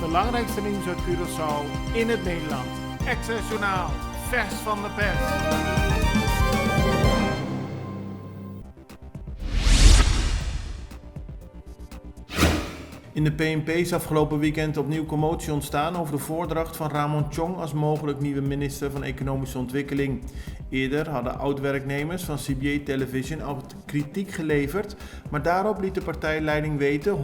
belangrijkste nieuws uit Curaçao in het Nederland. Extra Journaal, vers van de pers. In de PNP is afgelopen weekend opnieuw commotie ontstaan over de voordracht van Ramon Chong als mogelijk nieuwe minister van Economische Ontwikkeling. Eerder hadden oud-werknemers van CBA Television al kritiek geleverd, maar daarop liet de partijleiding weten 100%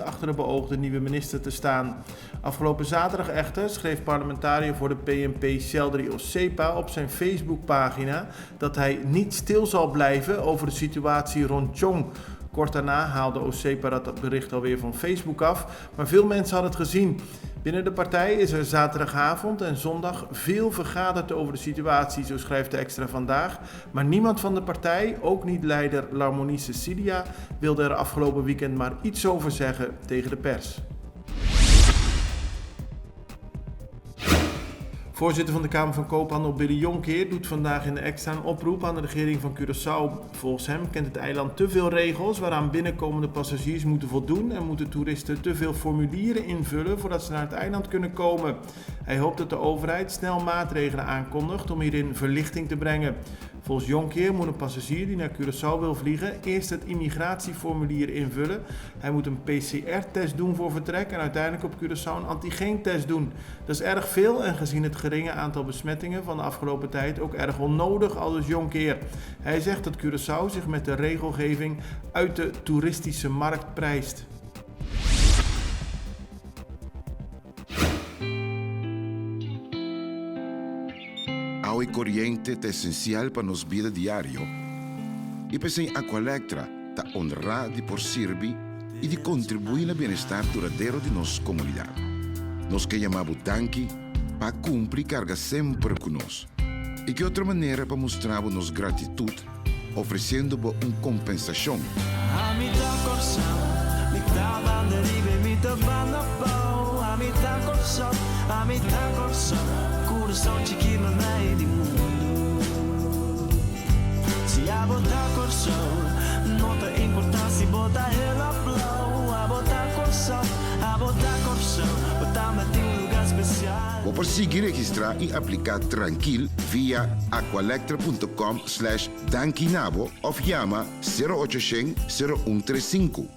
achter de beoogde nieuwe minister te staan. Afgelopen zaterdag echter schreef parlementariër voor de PNP Sheldry Osepa op zijn Facebookpagina dat hij niet stil zal blijven over de situatie rond Chong. Kort daarna haalde Osepa dat bericht alweer van Facebook af, maar veel mensen hadden het gezien. Binnen de partij is er zaterdagavond en zondag veel vergaderd over de situatie, zo schrijft de Extra vandaag. Maar niemand van de partij, ook niet leider Larmonice Sidia, wilde er afgelopen weekend maar iets over zeggen tegen de pers. Voorzitter van de Kamer van Koophandel Billy Jonkheer doet vandaag in de Extra een oproep aan de regering van Curaçao. Volgens hem kent het eiland te veel regels waaraan binnenkomende passagiers moeten voldoen en moeten toeristen te veel formulieren invullen voordat ze naar het eiland kunnen komen. Hij hoopt dat de overheid snel maatregelen aankondigt om hierin verlichting te brengen. Volgens Jonkheer moet een passagier die naar Curaçao wil vliegen eerst het immigratieformulier invullen. Hij moet een PCR-test doen voor vertrek en uiteindelijk op Curaçao een antigeentest doen. Dat is erg veel en gezien het geringe aantal besmettingen van de afgelopen tijd ook erg onnodig, aldus Jonkheer. Hij zegt dat Curaçao zich met de regelgeving uit de toeristische markt prijst. Agua y corriente é essencial para nos vida diário. E pensei Aqualectra ta honrar de por servir e de contribuir no bem-estar duradouro de nossa comunidade. Nós que chamamos danke para cumprir carga sempre conosco. E que outra maneira para mostrar nossa gratitude, oferecendo uma compensação. Coração chiquino na de mundo. Se a botar coração, não tem importância botar ela blow. A botar coração, botar me em lugar especial. Vou conseguir registrar e aplicar tranquilo via aqualectra.com/dankinabo of chama 0800 0135.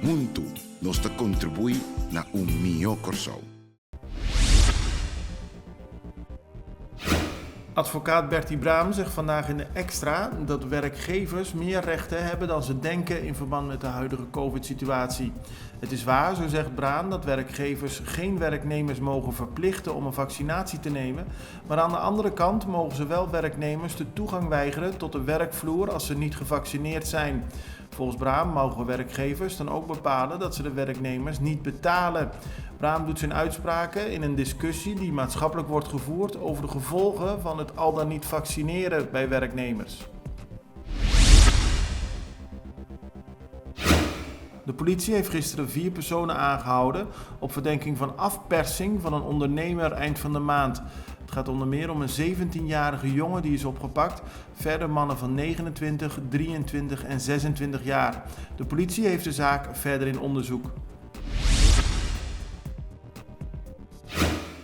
Muito nos te contribui na melhor coração. Advocaat Bertie Braam zegt vandaag in de Extra dat werkgevers meer rechten hebben dan ze denken in verband met de huidige COVID-situatie. Het is waar, zo zegt Braam, dat werkgevers geen werknemers mogen verplichten om een vaccinatie te nemen, maar aan de andere kant mogen ze wel werknemers de toegang weigeren tot de werkvloer als ze niet gevaccineerd zijn. Volgens Braam mogen werkgevers dan ook bepalen dat ze de werknemers niet betalen. Braam doet zijn uitspraken in een discussie die maatschappelijk wordt gevoerd over de gevolgen van het al dan niet vaccineren bij werknemers. De politie heeft gisteren 4 personen aangehouden op verdenking van afpersing van een ondernemer eind van de maand. Het gaat onder meer om een 17-jarige jongen die is opgepakt, verder mannen van 29, 23 en 26 jaar. De politie heeft de zaak verder in onderzoek.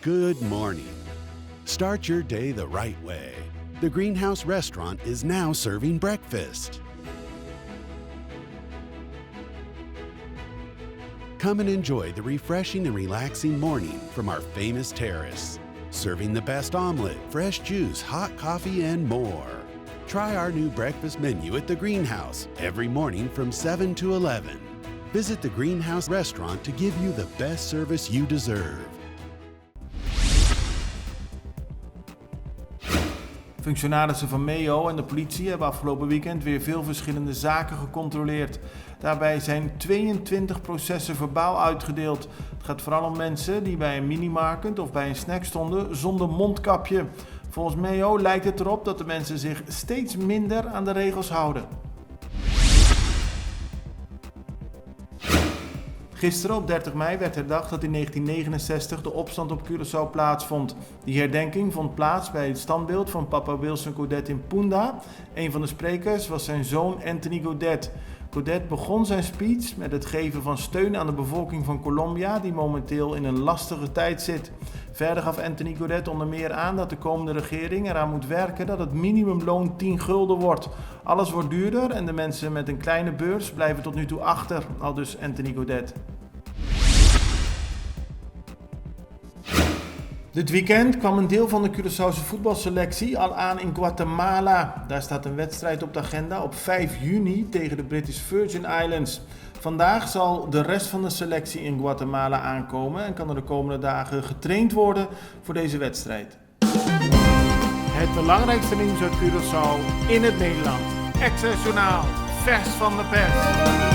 Good morning. Start your day the right way. The Greenhouse Restaurant is now serving breakfast. Come and enjoy the refreshing and relaxing morning from our famous terrace. Serving the best omelet, fresh juice, hot coffee, and more. Try our new breakfast menu at the Greenhouse every morning from 7 to 11. Visit the Greenhouse Restaurant to give you the best service you deserve. Functionarissen van MEO en de politie hebben afgelopen weekend weer veel verschillende zaken gecontroleerd. Daarbij zijn 22 processen verbaal uitgedeeld. Het gaat vooral om mensen die bij een minimarket of bij een snack stonden zonder mondkapje. Volgens MEO lijkt het erop dat de mensen zich steeds minder aan de regels houden. Gisteren op 30 mei werd herdacht dat in 1969 de opstand op Curaçao plaatsvond. Die herdenking vond plaats bij het standbeeld van papa Wilson Godet in Punda. Een van de sprekers was zijn zoon Anthony Godet. Godet begon zijn speech met het geven van steun aan de bevolking van Colombia, die momenteel in een lastige tijd zit. Verder gaf Anthony Godet onder meer aan dat de komende regering eraan moet werken dat het minimumloon 10 gulden wordt. Alles wordt duurder en de mensen met een kleine beurs blijven tot nu toe achter, aldus Anthony Godet. Dit weekend kwam een deel van de Curaçaose voetbalselectie al aan in Guatemala. Daar staat een wedstrijd op de agenda op 5 juni tegen de British Virgin Islands. Vandaag zal de rest van de selectie in Guatemala aankomen en kan er de komende dagen getraind worden voor deze wedstrijd. Het belangrijkste nieuws uit Curaçao in het Nederland. Extra Journaal, vers van de pers.